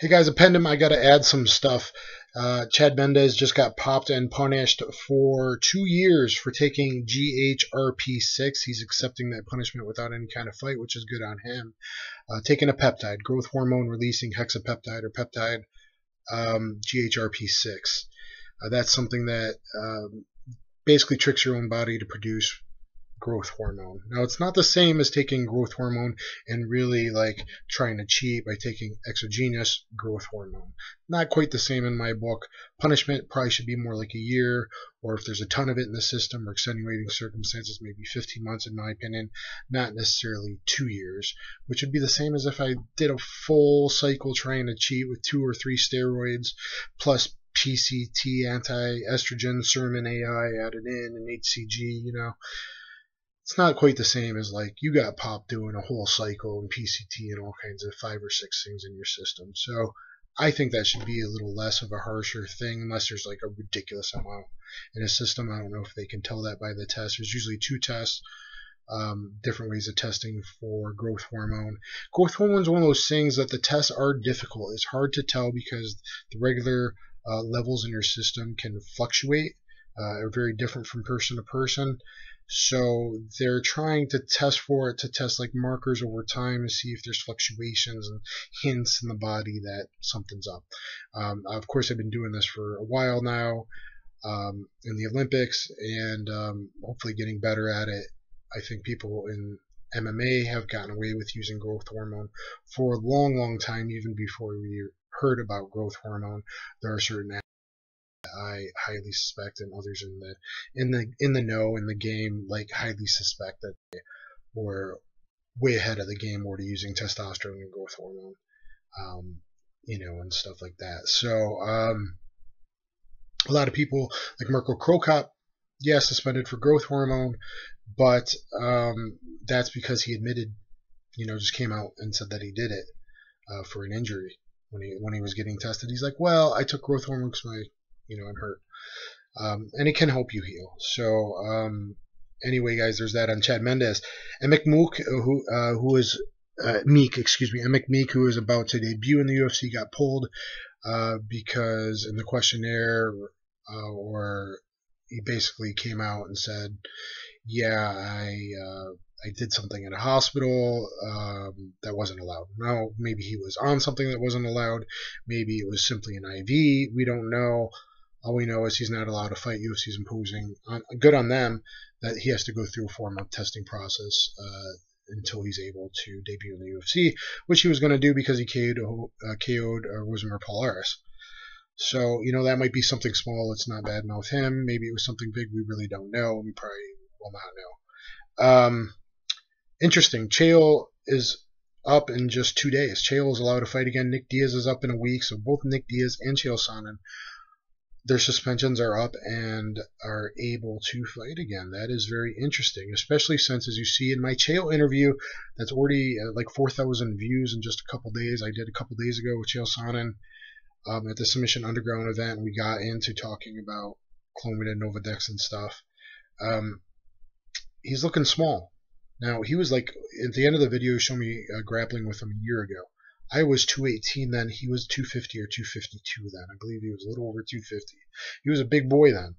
Hey guys, appendum, I got to add some stuff. Chad Mendes just got popped and punished for 2 years for taking GHRP6. He's accepting that punishment without any kind of fight, which is good on him. Taking a peptide, growth hormone releasing hexapeptide or peptide, GHRP6. That's something that basically tricks your own body to produce growth hormone. Now, it's not the same as taking growth hormone and really like trying to cheat by taking exogenous growth hormone. Not quite the same in my book. Punishment probably should be more like a year, or if there's a ton of it in the system or extenuating circumstances, maybe 15 months in my opinion, not necessarily 2 years, which would be the same as if I did a full cycle trying to cheat with 2 or 3 steroids plus PCT, anti-estrogen, serum AI added in, and HCG, It's not quite the same as like you got popped doing a whole cycle and PCT and all kinds of 5 or 6 things in your system. So I think that should be a little less of a harsher thing unless there's like a ridiculous amount in a system. I don't know if they can tell that by the test. There's usually 2 tests, different ways of testing for growth hormone. Growth hormone is one of those things that the tests are difficult. It's hard to tell because the regular levels in your system can fluctuate, are very different from person to person. So they're trying to test for it, to test like markers over time to see if there's fluctuations and hints in the body that something's up. Of course, I've been doing this for a while now in the Olympics, and hopefully getting better at it. I think people in MMA have gotten away with using growth hormone for a long, long time, even before we heard about growth hormone. There are certain I highly suspect, and others in the know in the game like highly suspect that they were way ahead of the game more to using testosterone and growth hormone, and stuff like that. So a lot of people like Mirko Cro Cop, suspended for growth hormone, but that's because he admitted, just came out and said that he did it for an injury when he was getting tested. He's like, well, I took growth hormone because I'm hurt. And it can help you heal. So, anyway, guys, there's that on Chad Mendes. And Mick Meek, who is about to debut in the UFC, got pulled because in the questionnaire, or he basically came out and said, I did something at a hospital that wasn't allowed. Now, maybe he was on something that wasn't allowed. Maybe it was simply an IV. We don't know. All we know is he's not allowed to fight. UFC's imposing, good on them, that he has to go through a 4-month testing process until he's able to debut in the UFC, which he was going to do because he KO'd Rosemar Polaris. So, that might be something small. Let's not badmouth him. Maybe it was something big. We really don't know. We probably will not know. Interesting. Chael is up in just 2 days. Chael is allowed to fight again. Nick Diaz is up in a week. So both Nick Diaz and Chael Sonnen, their suspensions are up and are able to fight again. That is very interesting, especially since, as you see in my Chael interview, that's already like 4,000 views in just a couple days. I did a couple days ago with Chael Sonnen at the Submission Underground event. We got into talking about Clomid and Novadex and stuff. He's looking small. Now, he was like, at the end of the video, he showed me grappling with him a year ago. I was 218 then. He was 250 or 252 then. I believe he was a little over 250. He was a big boy then.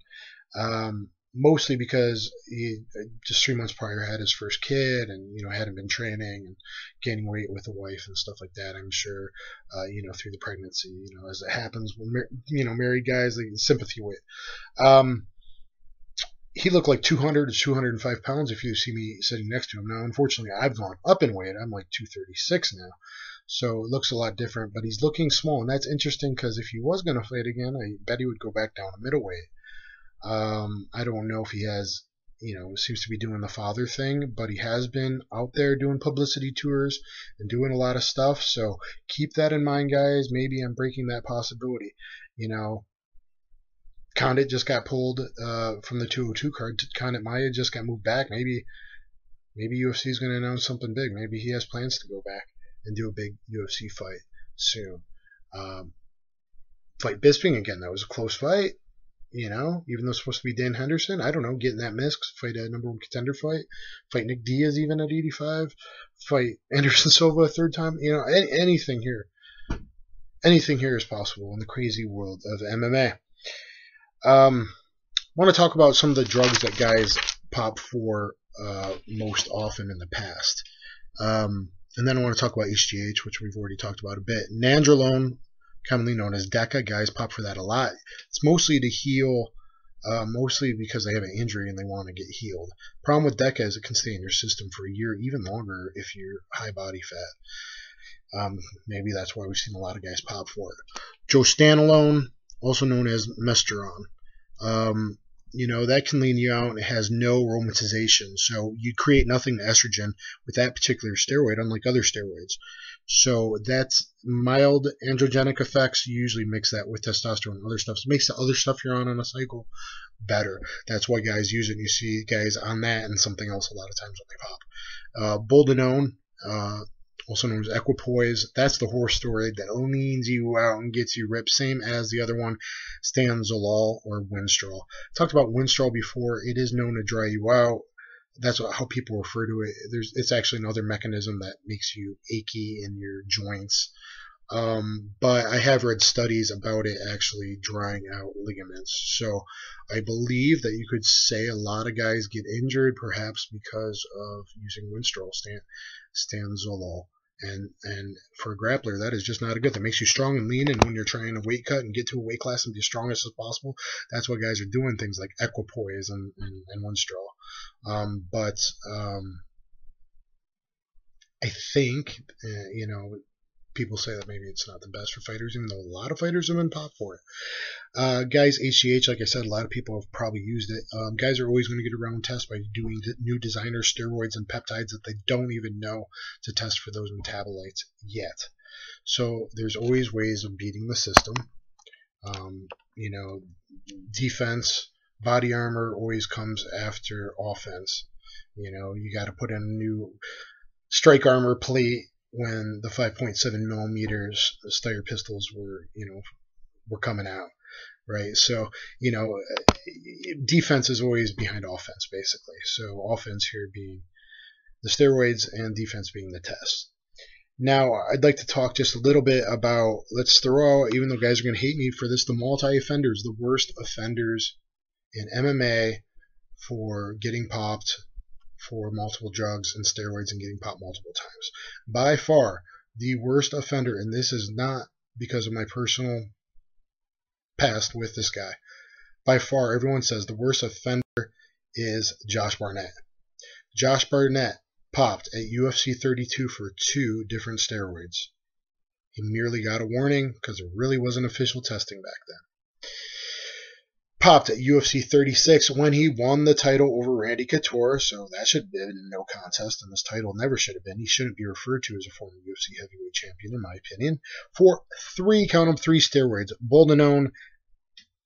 Mostly because he just 3 months prior had his first kid and, hadn't been training and gaining weight with a wife and stuff like that, I'm sure, through the pregnancy, as it happens when, married guys, like sympathy weight. He looked like 200 to 205 pounds if you see me sitting next to him. Now, unfortunately, I've gone up in weight. I'm like 236 now. So it looks a lot different, but he's looking small, and that's interesting because if he was going to fight again, I bet he would go back down to middleweight. I don't know if he has, seems to be doing the father thing, but he has been out there doing publicity tours and doing a lot of stuff. So keep that in mind, guys. Maybe I'm breaking that possibility. Condit just got pulled from the 202 card. Condit Maya just got moved back. Maybe UFC is going to announce something big. Maybe he has plans to go back and do a big UFC fight soon. Fight Bisping again. That was a close fight. Even though it's supposed to be Dan Henderson. I don't know. Getting that miss. Fight a number 1 contender fight. Fight Nick Diaz even at 85. Fight Anderson Silva a 3rd time. Anything here. anything here is possible in the crazy world of MMA. Want to talk about some of the drugs that guys pop for most often in the past. And then I want to talk about HGH, which we've already talked about a bit. Nandrolone, commonly known as DECA, guys pop for that a lot. It's mostly to heal, mostly because they have an injury and they want to get healed. Problem with DECA is it can stay in your system for a year, even longer if you're high body fat. Maybe that's why we've seen a lot of guys pop for it. Jostanolone, also known as Mesteron. That can lean you out. It has no aromatization, so you create nothing to estrogen with that particular steroid, unlike other steroids. So that's mild androgenic effects. You usually mix that with testosterone and other stuff. So it makes the other stuff you're on a cycle better. That's why guys use it. You see guys on that and something else a lot of times when they pop. Boldenone, also known as equipoise. That's the horse steroid that leans you out and gets you ripped, same as the other one, stanozolol or Winstrol. Talked about Winstrol before. It is known to dry you out. That's how people refer to it. It's actually another mechanism that makes you achy in your joints. But I have read studies about it actually drying out ligaments. So I believe that you could say a lot of guys get injured perhaps because of using Winstrol, stanozolol. And for a grappler, that is just not a good. That makes you strong and lean, and when you're trying to weight cut and get to a weight class and be as strongest as possible, that's why guys are doing things like equipoise and Winstrol. But I think, people say that maybe it's not the best for fighters, even though a lot of fighters have been popped for it. Guys, HGH, like I said, a lot of people have probably used it. Guys are always going to get around test by doing new designer steroids and peptides that they don't even know to test for those metabolites yet. So there's always ways of beating the system. Defense, body armor always comes after offense. You got to put in a new strike armor plate when the 5.7 millimeters Steyr pistols were coming out, right? So defense is always behind offense, basically. So offense here being the steroids and defense being the test. Now I'd like to talk just a little bit about, let's throw out, even though guys are going to hate me for this, the multi-offenders, the worst offenders in MMA for getting popped for multiple drugs and steroids and getting popped multiple times. By far, the worst offender, and this is not because of my personal past with this guy, by far, everyone says the worst offender is Josh Barnett. Josh Barnett popped at UFC 32 for 2 different steroids. He merely got a warning because there really wasn't official testing back then. Popped at UFC 36 when he won the title over Randy Couture, so that should have been no contest, and this title never should have been. He shouldn't be referred to as a former UFC heavyweight champion, in my opinion, for 3 steroids: Boldenone,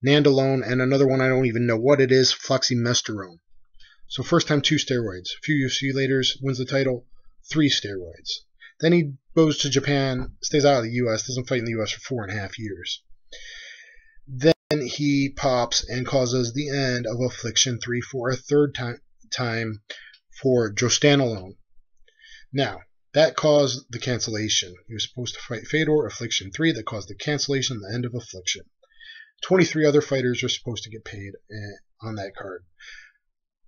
Nandrolone, and another one I don't even know what it is, Fleximestorone. So first time 2 steroids. A few UFC later, wins the title, 3 steroids. Then he goes to Japan, stays out of the U.S., doesn't fight in the U.S. for 4.5 years. Then he pops and causes the end of Affliction 3 for a third time for Jostanolone. Now, that caused the cancellation. He was supposed to fight Fedor, Affliction 3, that caused the cancellation, the end of Affliction. 23 other fighters were supposed to get paid on that card.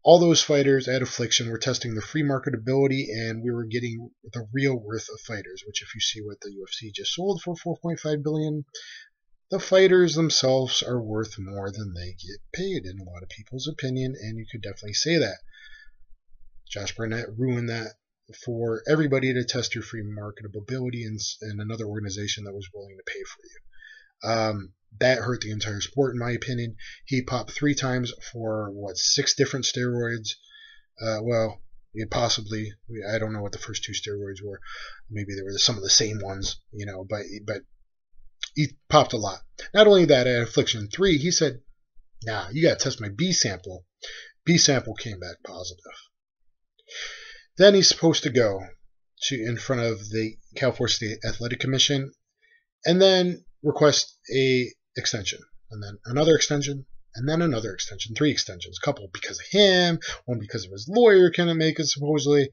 All those fighters at Affliction were testing their free marketability, and we were getting the real worth of fighters, which if you see what the UFC just sold for $4.5 billion, the fighters themselves are worth more than they get paid, in a lot of people's opinion, and you could definitely say that. Josh Barnett ruined that for everybody to test your free marketability and another organization that was willing to pay for you. That hurt the entire sport, in my opinion. He popped 3 times for, 6 different steroids. Possibly. I don't know what the first 2 steroids were. Maybe they were some of the same ones, but he popped a lot. Not only that, at Affliction 3, he said, nah, you got to test my B sample. B sample came back positive. Then he's supposed to go in front of the California State Athletic Commission and then request a extension, and then another extension, and then another extension, 3 extensions, a couple because of him, one because of his lawyer couldn't make it supposedly.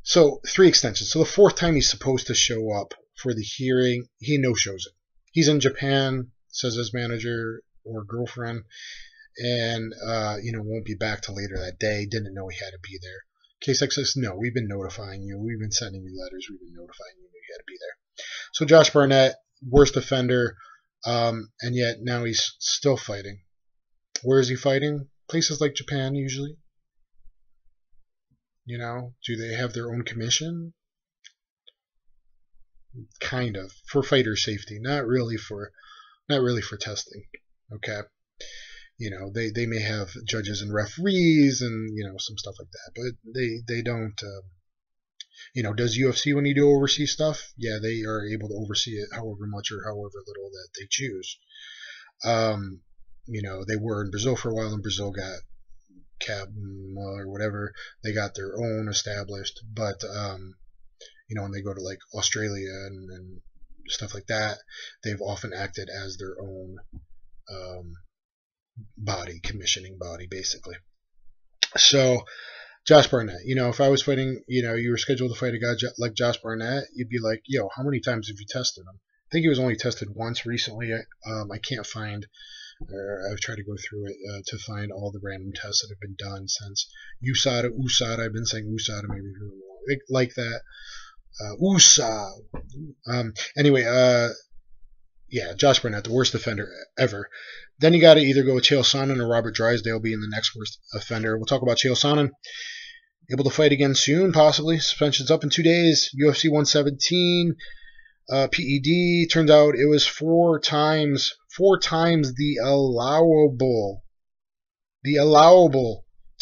So 3 extensions. So the 4th time he's supposed to show up for the hearing. He no-shows it. He's in Japan, says his manager or girlfriend, and won't be back till later that day. Didn't know he had to be there. K6 says, no, we've been notifying you. We've been sending you letters. We've been notifying you he had to be there. So Josh Barnett, worst offender, and yet now he's still fighting. Where is he fighting? Places like Japan, usually. Do they have their own commission? Kind of, for fighter safety, not really for testing. Okay. They may have judges and referees and some stuff like that, but they don't. Does UFC, when you do overseas stuff? Yeah, they are able to oversee it however much or however little that they choose. They were in Brazil for a while, and Brazil got or whatever. They got their own established, but when they go to like Australia and stuff like that, they've often acted as their own commissioning body, basically. So Josh Barnett, if I was fighting, you were scheduled to fight a guy like Josh Barnett, you'd be like, yo, how many times have you tested him? I think he was only tested once recently. I can't find, I've tried to go through it to find all the random tests that have been done since USADA. I've been saying USADA maybe like that. Anyway, yeah, Josh Barnett, the worst offender ever. Then you got to either go with Chael Sonnen or Robert Drysdale being the next worst offender. We'll talk about Chael Sonnen. Able to fight again soon, possibly. Suspension's up in 2 days. UFC 117. PED. Turns out it was 4 times the allowable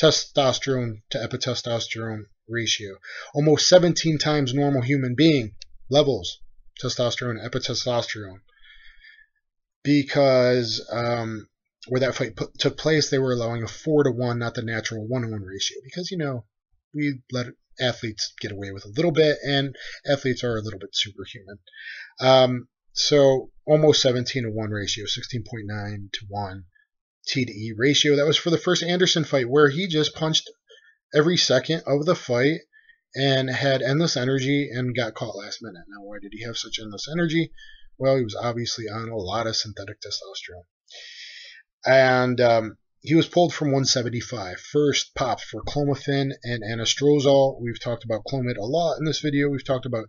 testosterone to epitestosterone ratio. Almost 17 times normal human being levels testosterone, epitestosterone. Because where that fight took place, they were allowing a 4-to-1, not the natural 1-to-1 ratio. Because, we let athletes get away with a little bit, and athletes are a little bit superhuman. So almost 17-to-1 ratio, 16.9-to-1 T-to-E ratio. That was for the first Anderson fight, where he just punched every second of the fight and had endless energy and got caught last minute. Now, why did he have such endless energy? Well, he was obviously on a lot of synthetic testosterone. And he was pulled from 175. First pop for clomiphene and anastrozole. We've talked about clomid a lot in this video. We've talked about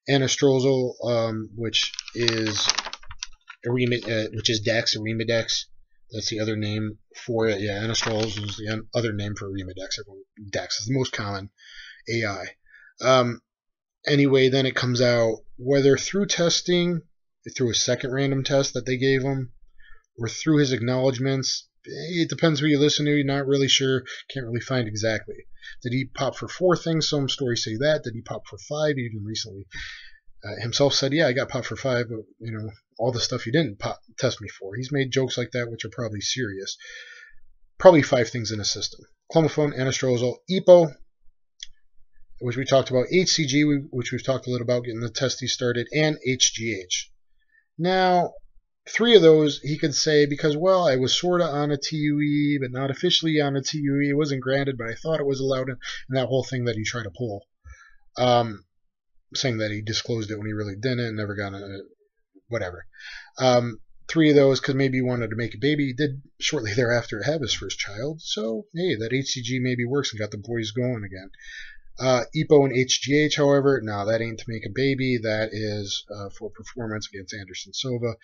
anastrozole, which is Dex, Arimidex. That's the other name for it. Yeah, anastrozole is the other name for Arimidex. Dex is the most common AI. Anyway, then it comes out, whether through testing, through a second random test that they gave him, or through his acknowledgments. It depends who you listen to. You're not really sure. Can't really find exactly. Did he pop for 4 things? Some stories say that. Did he pop for 5? Even recently, himself said, yeah, I got popped for 5, but, all the stuff you didn't test me for. He's made jokes like that, which are probably serious. Probably 5 things in his system. Clomiphene, anastrozole, EPO, which we talked about, HCG, which we've talked a little about getting the testes started, and HGH. Now, 3 of those he could say because, well, I was sort of on a TUE, but not officially on a TUE. It wasn't granted, but I thought it was allowed, and that whole thing that he tried to pull, saying that he disclosed it when he really didn't, and never got it, whatever. 3 of those because maybe he wanted to make a baby. He did shortly thereafter have his first child, so hey, that HCG maybe works and got the boys going again. EPO and HGH, however, no, that ain't to make a baby. That is for performance against Anderson Silva.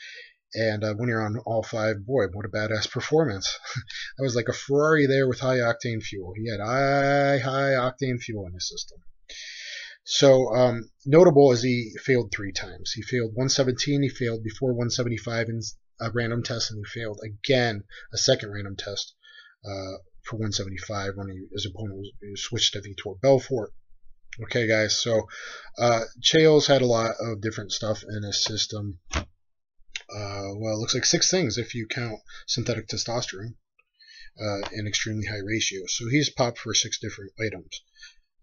And when you're on all 5, boy, what a badass performance. That was like a Ferrari there with high-octane fuel. He had high-octane fuel in his system. So notable is he failed 3 times. He failed 117, he failed before 175 in a random test, and he failed again a second random test for 175 when his opponent was switched to Vitor Belfort. Okay, guys, so Chael's had a lot of different stuff in his system. Well, it looks like 6 things if you count synthetic testosterone in extremely high ratios. So he's popped for 6 different items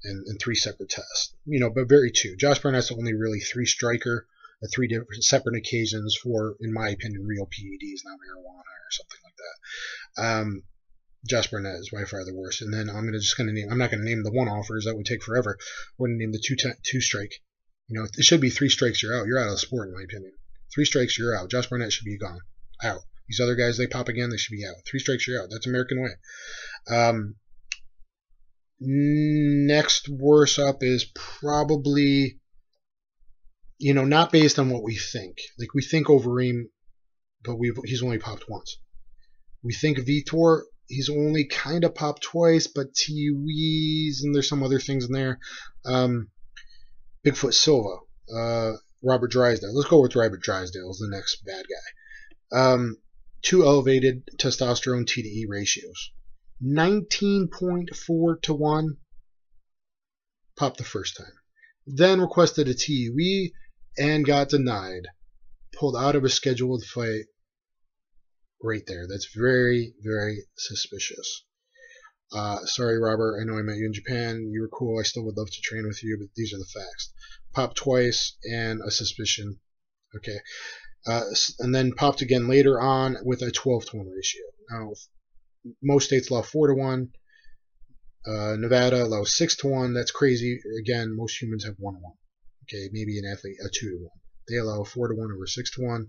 in 3 separate tests. But very 2. Josh Barnett's only really 3 striker at 3 different separate occasions for, in my opinion, real PEDs, not marijuana or something like that. Josh Barnett is by far the worst. And then I'm not going to name the one-offers. That would take forever. We're going to name the 2 strike You know, it should be 3 strikes, you're out. You're out of the sport, in my opinion. 3 strikes, you're out. Josh Barnett should be gone. Out. These other guys, they pop again, they should be out. 3 strikes, you're out. That's American way. Next worst up is probably, you know, not based on what we think. Like, we think Overeem, but he's only popped once. We think Vitor, he's only kind of popped twice, but TUEs, and there's some other things in there. Bigfoot Silva, Robert Drysdale. Let's go with Robert Drysdale as the next bad guy. 2 elevated testosterone TDE ratios. 19.4 to 1. Popped the first time. Then requested a TUE and got denied. Pulled out of a scheduled fight right there. That's very, very suspicious. Sorry, Robert. I know I met you in Japan. You were cool. I still would love to train with you, but these are the facts. Popped twice and a suspicion. Okay. And then popped again later on with a 12 to 1 ratio. Now, most states allow 4 to 1. Nevada allows 6 to 1. That's crazy. Again, most humans have 1 to 1. Okay, maybe an athlete, a 2 to 1. They allow 4 to 1 over 6 to 1. A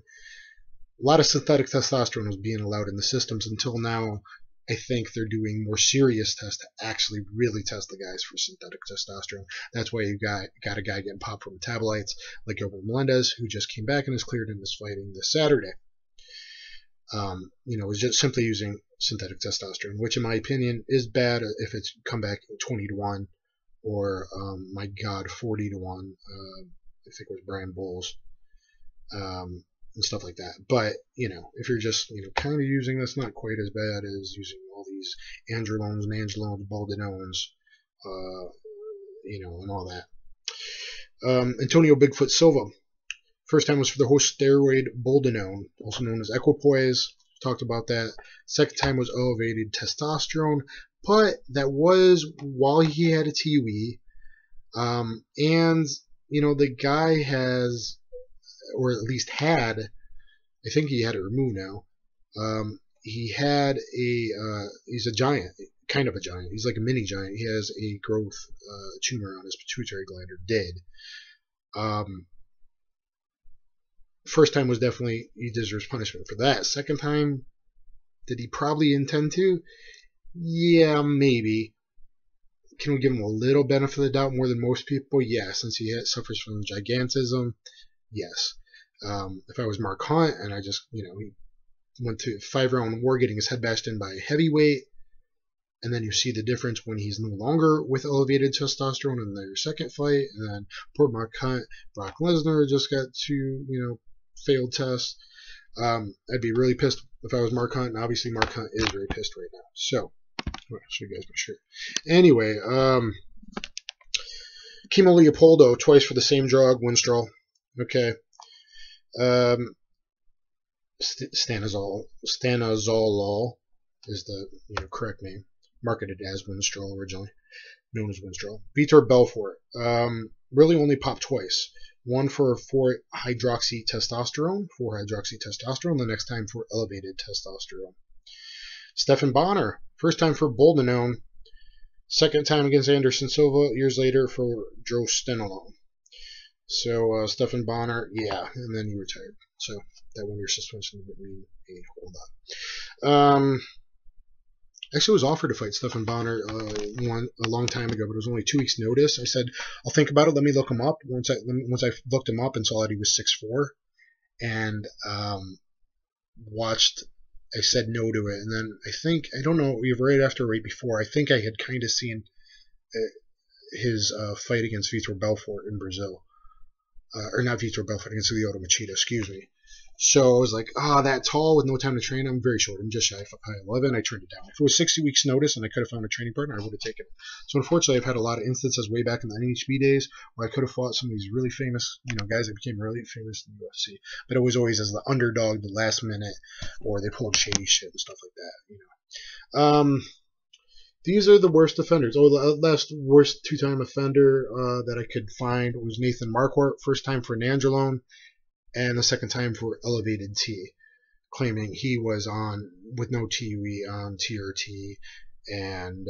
lot of synthetic testosterone was being allowed in the systems until now. I think they're doing more serious tests to actually really test the guys for synthetic testosterone. That's why you got a guy getting popped for metabolites like Gilbert Melendez, who just came back and is cleared and is fighting this Saturday. You know, is just simply using synthetic testosterone, which in my opinion is bad if it's come back 20 to 1 or, my God, 40 to 1. I think it was Brian Bowles. And stuff like that. But, you know, if you're just, you know, kind of using this, not quite as bad as using all these androlones and angelones, baldinones, you know, and all that. Antonio Bigfoot Silva. First time was for the host steroid baldinone, also known as equipoise. Talked about that. Second time was elevated testosterone, but that was while he had a TUE. And, you know, the guy has, or at least had, I think he had it removed now. He had he's a giant, kind of a giant. He's like a mini giant. He has a growth tumor on his pituitary gland, or did. First time was definitely, he deserves punishment for that. Second time, did he probably intend to? Yeah, maybe. Can we give him a little benefit of the doubt more than most people? Yeah, since he suffers from gigantism. Yes. If I was Mark Hunt and I just, you know, he went to 5-round war getting his head bashed in by a heavyweight, and then you see the difference when he's no longer with elevated testosterone in their second fight, and then poor Mark Hunt, Brock Lesnar just got 2, you know, failed tests. I'd be really pissed if I was Mark Hunt, and obviously Mark Hunt is very pissed right now. So, I'll show you guys my shirt. Anyway, Chemo Leopoldo, twice for the same drug, Winstrol. Okay. Stanozolol is the, you know, correct name. Marketed as Winstrol originally, known as Winstrol. Vitor Belfort, really only popped twice. One for 4-hydroxytestosterone, the next time for elevated testosterone. Stephan Bonner, first time for boldenone, second time against Anderson Silva, years later for drostanolone. So, Stephan Bonner, yeah, and then he retired. So, that 1-year suspension didn't mean a whole lot. Actually, was offered to fight Stephan Bonner a long time ago, but it was only 2 weeks' notice. I said, I'll think about it. Let me look him up. Once I looked him up and saw that he was 6'4", and I said no to it. And then I don't know, right after or right before, I think I had kind of seen his fight against Vitor Belfort in Brazil. Or not Vitor Belfort, against Lyoto Machida, excuse me. So I was like, that tall with no time to train. I'm very short. I'm just shy of 5'11". I turned it down. If it was 60 weeks notice and I could have found a training partner, I would have taken it. So unfortunately, I've had a lot of instances way back in the NHB days where I could have fought some of these really famous, you know, guys that became really famous in the UFC. But it was always as the underdog, the last minute, or they pulled shady shit and stuff like that, you know. These are the worst offenders. Oh, the last worst 2-time offender that I could find was Nathan Marquardt, first time for nandrolone, and the second time for elevated T, claiming he was on, with no TUE, on TRT, and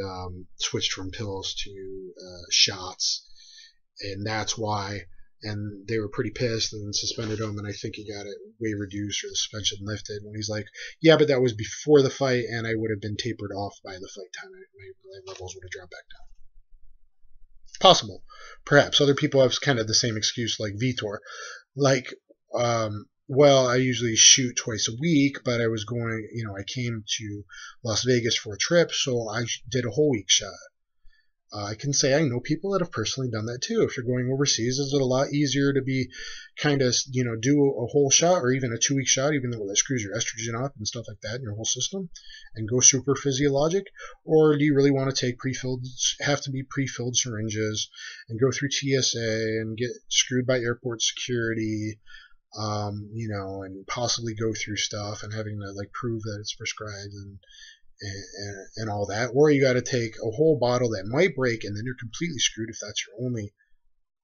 switched from pills to shots, and that's why and they were pretty pissed and suspended him, and I think he got it way reduced or the suspension lifted. When he's like, yeah, but that was before the fight, and I would have been tapered off by the fight time. My levels would have dropped back down. Possible, perhaps. Other people have kind of the same excuse, like Vitor, like, well, I usually shoot twice a week, but I was going, I came to Las Vegas for a trip, so I did a whole week shot. I can say I know people that have personally done that too. If you're going overseas, it's a lot easier to be kind of, do a whole shot or even a 2-week shot, even though that screws your estrogen up and stuff like that in your whole system, and go super physiologic? Or do you really want to take have to be pre-filled syringes and go through TSA and get screwed by airport security, and possibly go through stuff and having to like prove that it's prescribed and all that, or you got to take a whole bottle that might break, and then you're completely screwed if that's your only.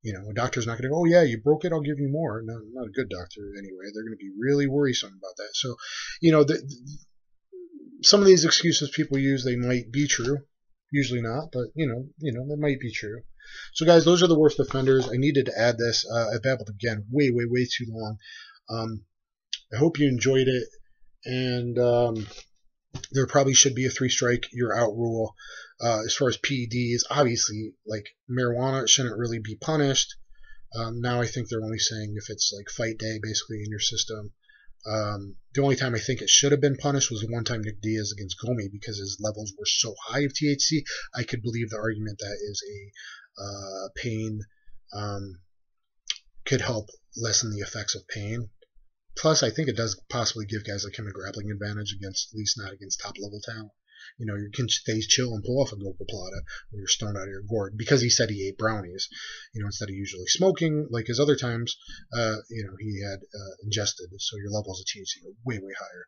A doctor's not going to go, oh yeah, you broke it, I'll give you more. No, not a good doctor anyway. They're going to be really worrisome about that. So, some of these excuses people use, they might be true, usually not, but they might be true. So guys, those are the worst offenders. I needed to add this. I babbled again way too long. I hope you enjoyed it, and there probably should be a 3-strike, you're out rule. As far as PEDs, obviously, like marijuana shouldn't really be punished. Now I think they're only saying if it's like fight day, basically in your system. The only time I think it should have been punished was the one time Nick Diaz against Gomi, because his levels were so high of THC. I could believe the argument that is a pain, could help lessen the effects of pain. Plus, I think it does possibly give guys like him a grappling advantage against, at least not against top-level talent. You can stay chill and pull off a gold-plata when you're stoned out of your gourd, because he said he ate brownies, instead of usually smoking like his other times. He had ingested, so your levels of THC are way higher,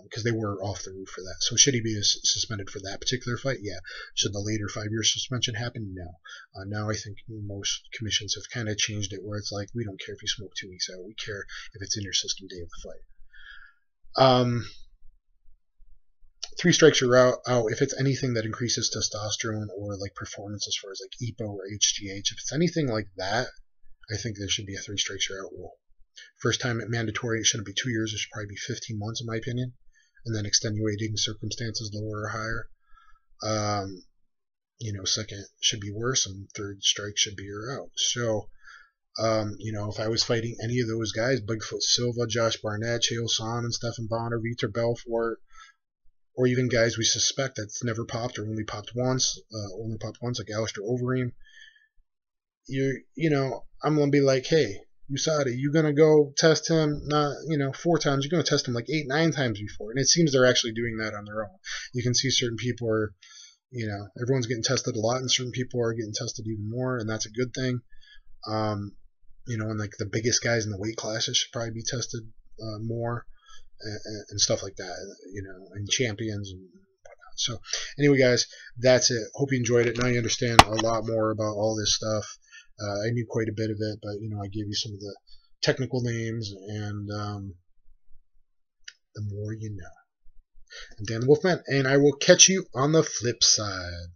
because they were off the roof for that. So should he be suspended for that particular fight? Yeah. Should the later 5-year suspension happen? No. Now I think most commissions have kind of changed it where it's like, we don't care if you smoke 2 weeks out. We care if it's in your system day of the fight. 3 strikes, you're out. If it's anything that increases testosterone or like performance as far as like EPO or HGH, if it's anything like that, I think there should be a 3 strikes, you're out rule. First time mandatory, it shouldn't be 2 years. It should probably be 15 months, in my opinion. And then extenuating circumstances, lower or higher. Second should be worse, and 3rd strike should be you're out. So, if I was fighting any of those guys, Bigfoot Silva, Josh Barnett, Chael Sonnen, Stephan Bonner, Vitor Belfort, or even guys we suspect that's never popped or only popped once, like Alistair Overeem, I'm going to be like, hey, USADA, you're going to go test him, not, 4 times, you're going to test him like 8, 9 times before. And it seems they're actually doing that on their own. You can see certain people are, everyone's getting tested a lot, and certain people are getting tested even more, and that's a good thing. And like the biggest guys in the weight classes should probably be tested more. And stuff like that, and champions and whatnot. So anyway, guys, that's it. Hope you enjoyed it. Now you understand a lot more about all this stuff. I knew quite a bit of it, but I gave you some of the technical names, and the more you know. I'm Dan the Wolfman, and I will catch you on the flip side.